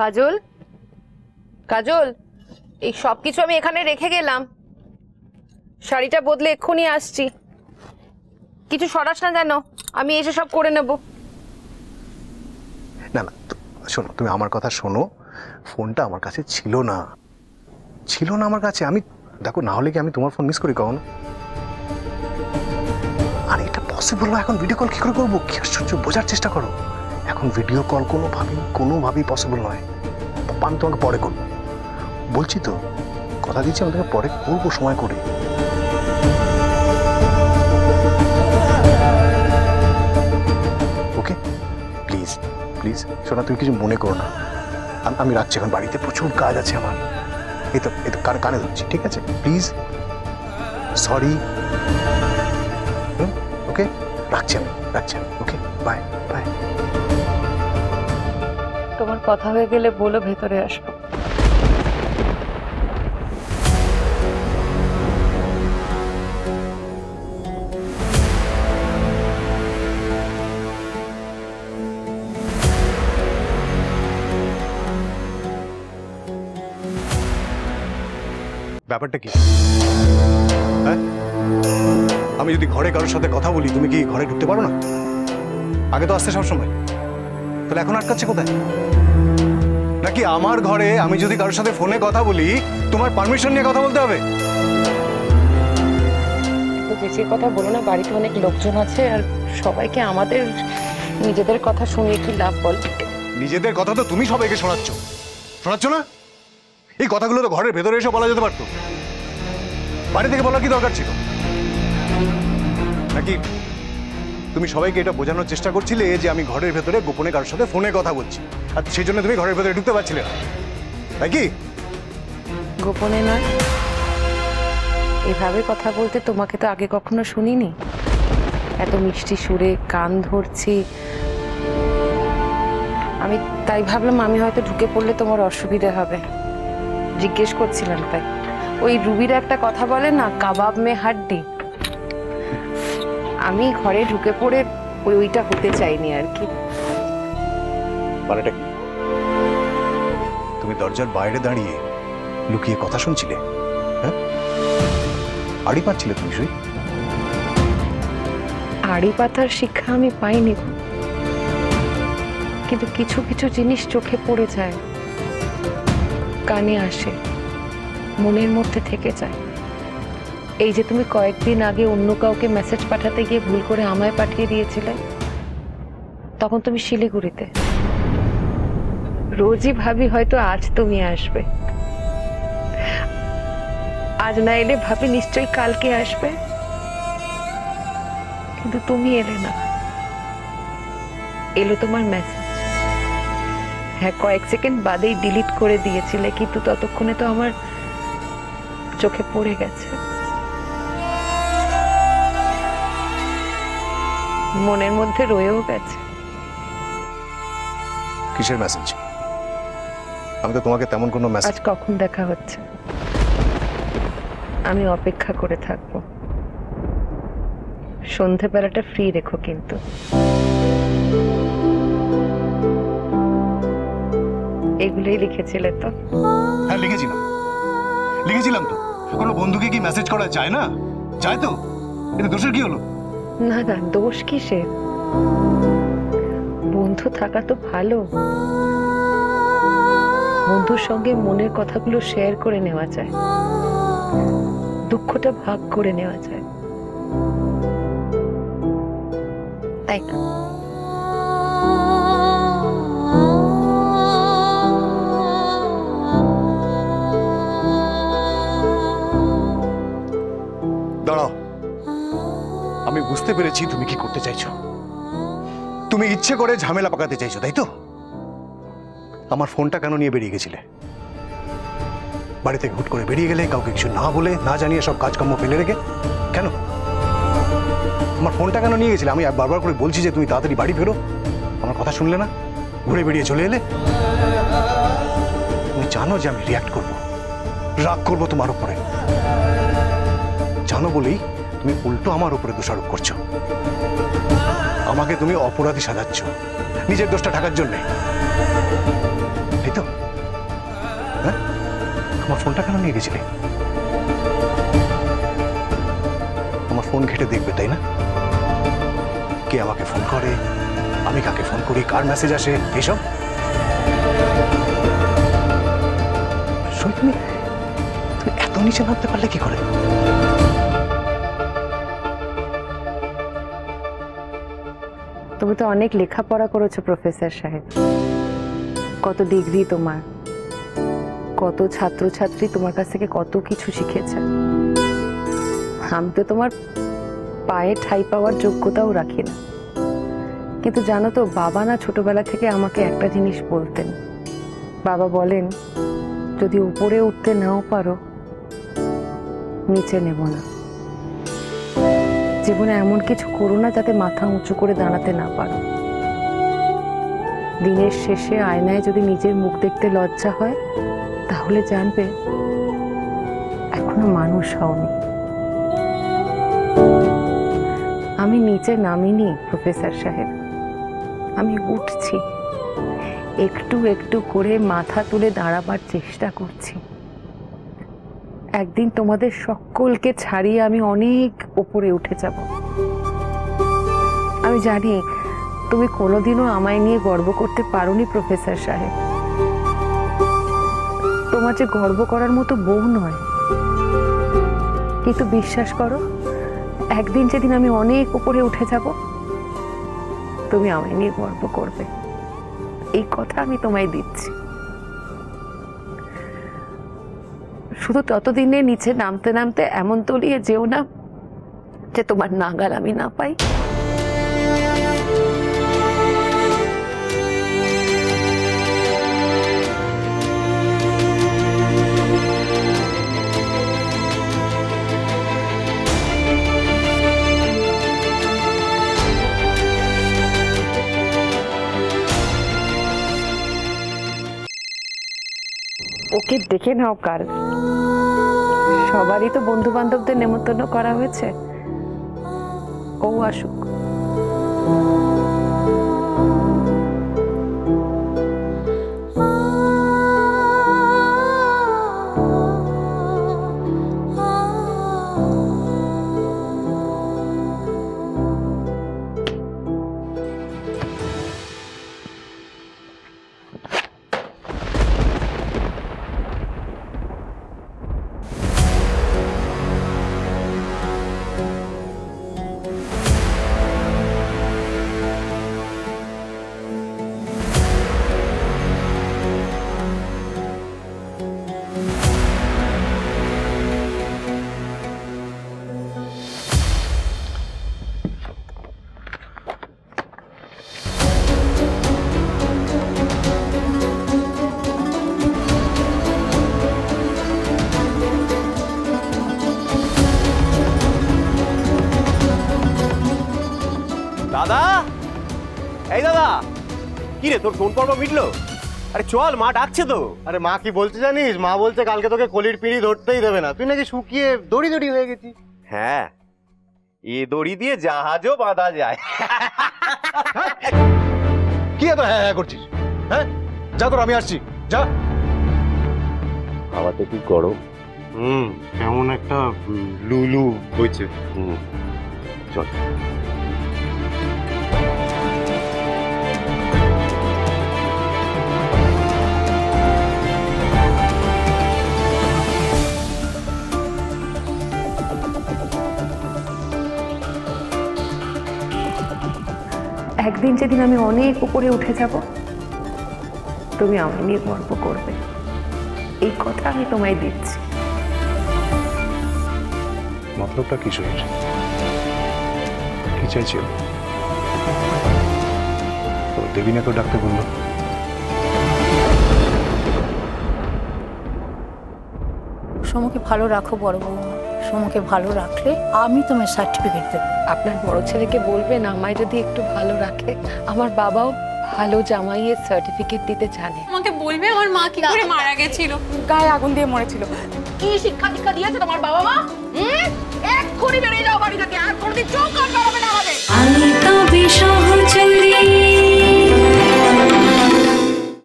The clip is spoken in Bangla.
কাজল, কাজল, এই সব কিছু আমি এখানে রেখে গেলাম, শাড়িটা বদলে এক্ষুনি আসছি। কিছু সরাস না যেন, আমি এসে সব করে নেব। না না শোনো, তুমি আমার কথা শোনো। ফোনটা আমার কাছে ছিল না আমার কাছে। আমি দেখো, না হলে কি আমি তোমার ফোন মিস করি কখনো? আর এটা পসিবল না। এখন ভিডিও কল কি করে করবো? কি আশ্চর্য, বোঝার চেষ্টা করো। এখন ভিডিও কল কোনোভাবেই পসিবল নয়। আমি তোমাকে পরে করবো বলছি তো, কথা দিচ্ছি, আমি তোমাকে পরে করবো সময় করে। ওকে, প্লিজ প্লিজ শোনা, তুমি কিছু মনে করো না। আমি রাখছি, এখন বাড়িতে প্রচুর কাজ আছে আমার। এই তো কানে ধরছি, ঠিক আছে? Please, sorry. ওকে, রাখছি আমি। ওকে, বাই বাই। তোমার কথা হয়ে গেলে বলো, ভেতরে আসবো। ব্যাপারটা কি? হ্যাঁ, আমি যদি ঘরে কারোর সাথে কথা বলি, তুমি কি ঘরে ঢুকতে পারো না? আগে তো আসতে সবসময়, তাহলে এখন আটকাচ্ছে কোথায়? নাকি আমার ঘরে আমি যদি কারোর সাথে ফোনে কথা বলি, তোমার পারমিশন নিয়ে কথা বলতে হবে? বেশি কথা বলো না, বাড়িতে অনেক লোকজন আছে, আর সবাইকে আমাদের নিজেদের কথা শুনিয়ে কি লাভ বল? নিজেদের কথা তো তুমি সবাইকে শোনাচ্ছ না? এই কথাগুলো তো ঘরের ভেতরে এসে বলা যেতে পারতো। বাইরে থেকে বলার কি দরকার ছিল? নাকি তুমি সবাইকে এটা বোঝানোর চেষ্টা করছিলে যে আমি ঘরের ভেতরে গোপনে কারোর সাথে ফোনে কথা বলছি, আর সেই জন্য তুমি ঘরের ভেতরে ঢুকতে পারছিলে না, তাই কি? গোপনে নয়, এভাবে কথা বলতে তোমাকে তো আগে কখনো শুনিনি। এত মিষ্টি সুরে কান ধরছি, আমি তাই ভাবলাম আমি হয়তো ঢুকে পড়লে তোমার অসুবিধা হবে, জিজ্ঞেস করছিলাম তাই। ওই রুবির একটা কথা বলে না, কাবাব মে হাড্ডি, আমি ঘরে ঢুকে পড়ে ওইটা হতে চাইনি আর কি। মানেটা কি? তুমি দরজার বাইরে দাঁড়িয়ে লুকিয়ে কথা শুনছিলে? হ্যাঁ, আড়ি পাচ্ছিলে তুমি? শুই আড়ি পাতার শিক্ষা আমি পাইনি, কিন্তু কিছু কিছু জিনিস চোখে পড়ে যায়, কানে আসে, মনের মধ্যে থেকে যায়। এই যে তুমি কয়েকদিন আগে অন্য কাউকে মেসেজ পাঠাতে গিয়ে ভুল করে আমায় পাঠিয়ে দিয়েছিলে, তখন তুমি শিলিগুড়িতে। রোজই ভাবি হয়তো আজ তুমি আসবে, আজ না এলে ভাবি নিশ্চয়ই কালকে আসবে, কিন্তু তুমি এলে না। এলো তোমার মেসেজ, হ্যাঁ কয়েক সেকেন্ড বাদেই ডিলিট করে দিয়েছিলে, কিন্তু ততক্ষণে তো আমার চোখে পড়ে গেছে, মনের মধ্যে রয়েও গেছে। কিসের মেসেজ? আমি তো তোমাকে তেমন কোনো মেসেজ। আজ কখন দেখা হচ্ছে? আমি অপেক্ষা করে থাকবো। সন্ধেবেলাটা ফ্রি রেখো কিন্তু। এগুলোই লিখেছিলে তো? হ্যাঁ লিখেছিলাম তো। কোনো বন্ধুকে কি মেসেজ করা যায় না? যায় তো, কিন্তু দোষের কি হলো? না না, দোষ কিসের? বন্ধু থাকা তো ভালো, বন্ধুর সঙ্গে মনের কথাগুলো শেয়ার করে নেওয়া যায়, দুঃখটা ভাগ করে নেওয়া যায়, তাই না? দাঁড়াও, আমি বুঝতে পেরেছি তুমি কি করতে চাইছো। তুমি ইচ্ছে করে ঝামেলা পাকাতে চাইছো, তাই তো? আমার ফোনটা কেন নিয়ে বেরিয়ে গেছিলে? বাড়ি থেকে হুট করে বেরিয়ে গেলে, কাউকে কিছু না বলে, না জানিয়ে, সব কাজকর্ম ফেলে রেখে, কেন? আমার ফোনটা কেন নিয়ে গেছিলে? আমি বারবার করে বলছি যে তুমি তাড়াতাড়ি বাড়ি ফেরো, আমার কথা শুনলে না, ঘুরে বেরিয়ে চলে এলে। তুমি জানো যে আমি রিয়াক্ট করবো, রাগ করবো তোমার উপরে, জানো বলেই তুমি উল্টো আমার উপরে দোষারোপ করছো। আমাকে তুমি অপরাধী সাজাচ্ছ নিজের দোষটা ঢাকার জন্যে, তাই তো? ফোনটা কেন নিয়ে গেছিলে? আমার ফোন ঘেটে দেখবে, তাই না? কে আমাকে ফোন করে, আমি কাকে ফোন করি, কার মেসেজ আসে, এসব। তুমি এত নিচে নামতে পারলে কি করে? তুমি তো অনেক লেখাপড়া করেছো প্রফেসর সাহেব, কত ডিগ্রি তোমার, কত ছাত্রছাত্রী তোমার কাছ থেকে কত কিছু শিখেছে। আমি তো তোমার পায়ে ঠাঁই পাওয়ার যোগ্যতাও রাখি না, কিন্তু জানো তো বাবা না ছোটবেলা থেকে আমাকে একটা জিনিস বলতেন। বাবা বলেন, যদি উপরে উঠতে নাও পারো নিচে নেব না। জীবনে এমন কিছু করো না যাতে মাথা উঁচু করে দাঁড়াতে না পারো। দিনের শেষে আয়নায় যদি নিজের মুখ দেখতে লজ্জা হয় তাহলে জানবে এখনো মানুষ হওনি। আমি নিচে নামিনি প্রফেসর সাহেব, আমি উঠছি, একটু একটু করে মাথা তুলে দাঁড়াবার চেষ্টা করছি। একদিন তোমাদের সকলকে ছাড়িয়ে আমি অনেক উপরে উঠে যাব। আমি জানি তুমি কোনোদিনও আমায় নিয়ে গর্ব করতে পারোনি প্রফেসর সাহেব। তোমার যে গর্ব করার মতো বউ নয়, কিন্তু বিশ্বাস করো, একদিন যেদিন আমি অনেক উপরে উঠে যাব তুমি আমায় নিয়ে গর্ব করবে, এই কথা আমি তোমায় দিচ্ছি। শুধু ততদিনে নিচে নামতে নামতে এমন তলিয়ে যেও না যে তোমার নাগাল আমি না পাই। ওকে দেখে নাও কাল, সবারই তো বন্ধু বান্ধবদের নেমন্তন্ন করা হয়েছে, ও আসুক। দাদা, এই দাদা, কি রে তোর ফোন পর্ব মিটলো? আরে চল, মা ডাকছে তো। আরে মা কি বলছে জানিস? মা বলছে কালকে তোকে কলির পিঁড়ি ধরতেই দেবে না, তুই নাকি শুকিয়ে দড়ি দড়ি হয়ে গেছিস। হ্যাঁ, এ দড়ি দিয়ে জাহাজও বাঁধা যায়। কি এত হ্যাঁ হ্যাঁ করছিস? হ্যাঁ, যা তোর, আমি আসছি, যা। হাওয়াতে কি গরম। কেমন একটা লুলু বইছে। চল। একদিন যেদিন আমি অনেক উপরে উঠে যাব তুমি আমায় নিয়ে গর্ব করবে, এই কথা আমি তোমায় দিচ্ছি। মতলবটা কি শরীর? কি চাইছিল? দেবীনাকে ডাকতে বললো। সমুকে ভালো রাখো বড় বৌমা, সমুকে ভালো রাখলে আমি তোমার সার্টিফিকেট দেবো। আপনার বড় ছেলেকে বলবেন আমায় যদি একটু ভালো রাখে। আমার বাবাও ভালো জামাইয়ের সার্টিফিকেট দিতে জানে। আমাকে বলবে আমার মা কি করে মারা গেছিল, গায়ে আগুন দিয়ে মরেছিল। কি শিক্ষা দীক্ষা দিয়েছে তোমার বাবা মা? এক্ষুনি বেরিয়ে যাও বাড়ি থেকে, আর কোনোদিন চোখ কান বাড়াবে না আমাদের।